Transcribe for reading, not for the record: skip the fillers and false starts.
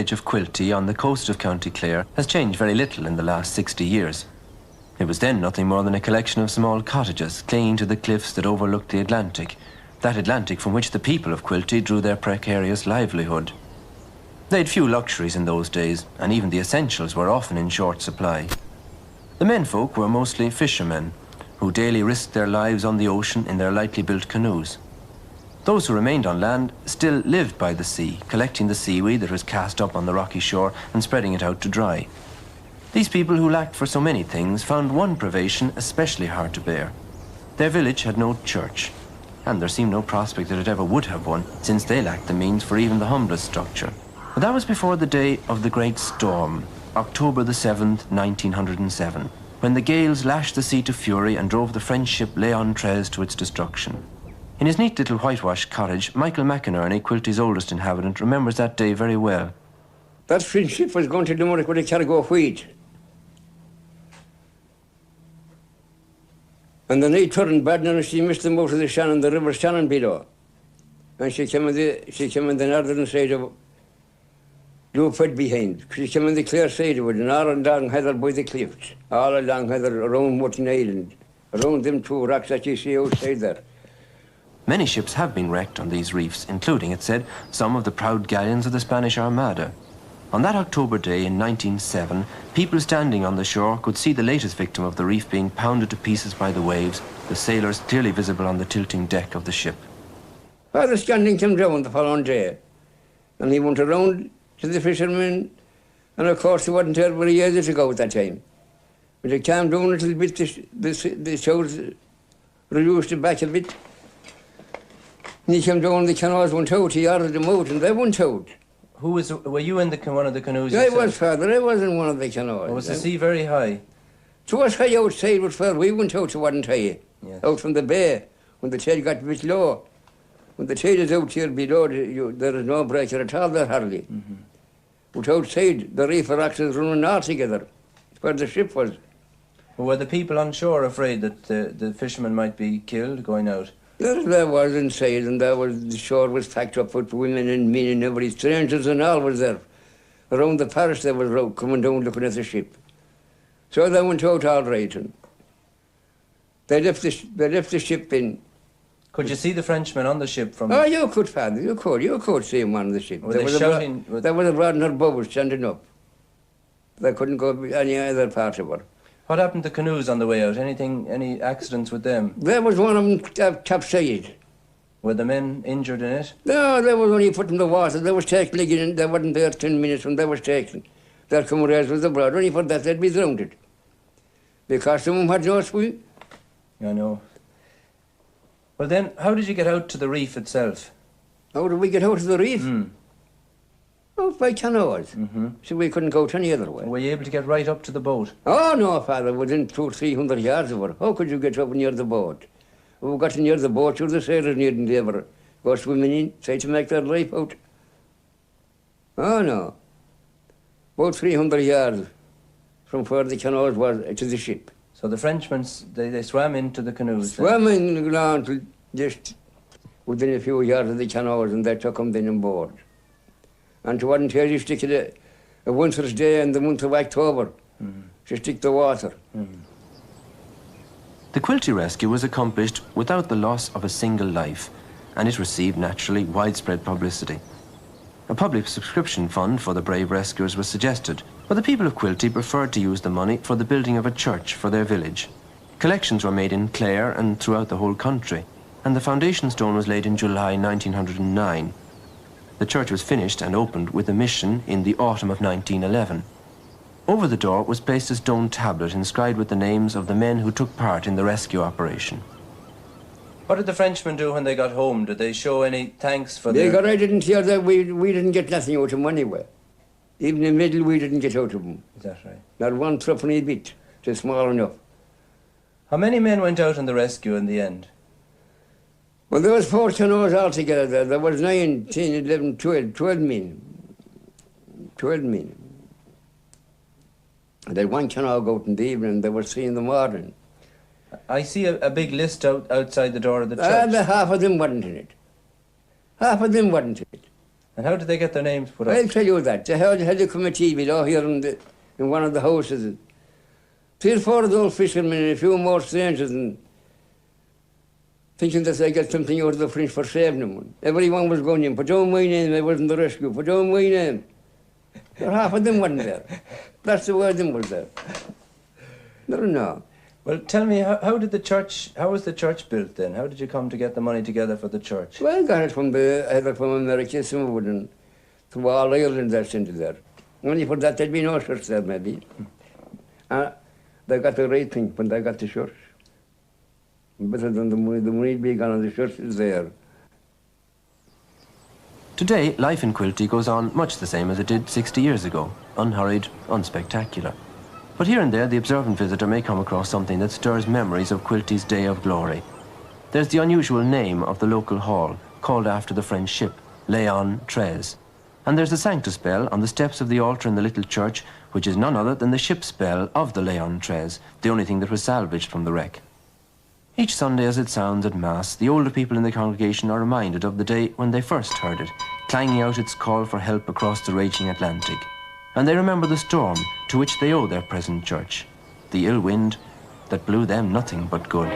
village of Quilty on the coast of County Clare has changed very little in the last 60 years. It was then nothing more than a collection of small cottages clinging to the cliffs that overlooked the Atlantic, that Atlantic from which the people of Quilty drew their precarious livelihood. They had few luxuries in those days, and even the essentials were often in short supply. The menfolk were mostly fishermen, who daily risked their lives on the ocean in their lightly built canoes. Those who remained on land still lived by the sea, collecting the seaweed that was cast up on the rocky shore and spreading it out to dry. These people who lacked for so many things found one privation especially hard to bear. Their village had no church, and there seemed no prospect that it ever would have one, since they lacked the means for even the humblest structure. But that was before the day of the great storm, October the 7th, 1907, when the gales lashed the sea to fury and drove the French ship Léon XIII to its destruction. In his neat little whitewashed cottage, Michael McInerney, Quilty's oldest inhabitant, remembers that day very well. That French ship was going to Limerick with a cargo of wheat. And the night turned bad, and she missed them out of the Shannon, the river Shannon below. And she came on the northern side of Lewford behind. She came on the Clare side of it, and all along Heather by the cliffs, all along Heather, around Mutton Island, around them two rocks that you see outside there. Many ships have been wrecked on these reefs, including, it said, some of the proud galleons of the Spanish Armada. On that October day in 1907, people standing on the shore could see the latest victim of the reef being pounded to pieces by the waves, the sailors clearly visible on the tilting deck of the ship. Father Scanning came down the following day, and he went around to the fishermen, and of course he wasn't there very years ago at that time. But it came down a little bit, the shores reduced it back a bit. And he came down, the canoes went out, he ordered them out, and they went out. Were you in one of the canoes I yourself? was, Father, I was in one of the canoes. Was the sea very high? So it was high outside, but Father, we went out to wasn't high. Yes. Out from the bay, when the tide got a bit low. When the tide is out here below, there is no breaker at all there, hardly. Mm-hmm. But outside, the reef rocks is running all together, where the ship was. Were the people on shore afraid that the fishermen might be killed going out? There was inside, and the shore was packed up with women and men and everybody, strangers and all was there. Around the parish they were coming down looking at the ship. So they went out all right, and they left the ship in. Could you see the Frenchmen on the ship from... Oh, you could, Father, you could see them on the ship. Were they shouting? There was a Radharc bubble standing up. They couldn't go any other part of it. What happened to canoes on the way out? Any accidents with them? There was one of them capsized. Were the men injured in it? No, they was only put in the water. They was taken again. They weren't there 10 minutes when they was taken. Their comrades was abroad. Only for that they'd be drowned. Because some of them had no swim. I know. Well then, how did you get out to the reef itself? How did we get out of the reef? Out by canoes. Mm-hmm. So we couldn't go to any other way. Were you able to get right up to the boat? Oh, no, Father, within 200 or 300 yards of it. How could you get up near the boat? When we got near the boat, the sailors needn't ever go swimming in, try to make their life out. Oh, no. About 300 yards from where the canoes was to the ship. So the Frenchmen, they swam into the canoes? Swam in along to just within a few yards of the canoes, and they took them then on board. And to one tell you stick it a winter's day in the month of October, to stick the water. The Quilty rescue was accomplished without the loss of a single life, and it received, naturally, widespread publicity. A public subscription fund for the brave rescuers was suggested, but the people of Quilty preferred to use the money for the building of a church for their village. Collections were made in Clare and throughout the whole country, and the foundation stone was laid in July 1909. The church was finished and opened with a mission in the autumn of 1911. Over the door was placed a stone tablet inscribed with the names of the men who took part in the rescue operation. What did the Frenchmen do when they got home? Did they show any thanks for their... I didn't hear that. We didn't get nothing out of them anyway. Even in the middle, we didn't get out of them. Is that right? Not one threepenny bit, just small enough. How many men went out on the rescue in the end? Well, there was 4 canoes altogether there. There was 9, 10, 11, 12 men. 12 men. And they had one canoe go out in the evening, they were 3 in the morning. I see a big list outside the door of the church. Half of them weren't in it. Half of them weren't in it. And how did they get their names put up? I'll tell you that. They had a committee below here in one of the houses. 3 or 4 of those fishermen and a few more strangers, and thinking that they get something out of the French for saving them. Everyone was going in, put down my name, I wasn't the rescue, put down my name. But half of them wasn't there. That's the way them was there. No. Well, tell me, how was the church built then? How did you come to get the money together for the church? Well, I got it from America, some of it, through all Ireland that's into there. Only for that, there'd be no church there, maybe. They got the right thing when they got the church. Better than the money being gone on the church is there. Today, life in Quilty goes on much the same as it did 60 years ago, unhurried, unspectacular. But here and there, the observant visitor may come across something that stirs memories of Quilty's day of glory. There's the unusual name of the local hall, called after the French ship, Léon XIII. And there's the Sanctus bell on the steps of the altar in the little church, which is none other than the ship's bell of the Léon XIII, the only thing that was salvaged from the wreck. Each Sunday as it sounds at Mass, the older people in the congregation are reminded of the day when they first heard it, clanging out its call for help across the raging Atlantic. And they remember the storm to which they owe their present church, the ill wind that blew them nothing but good.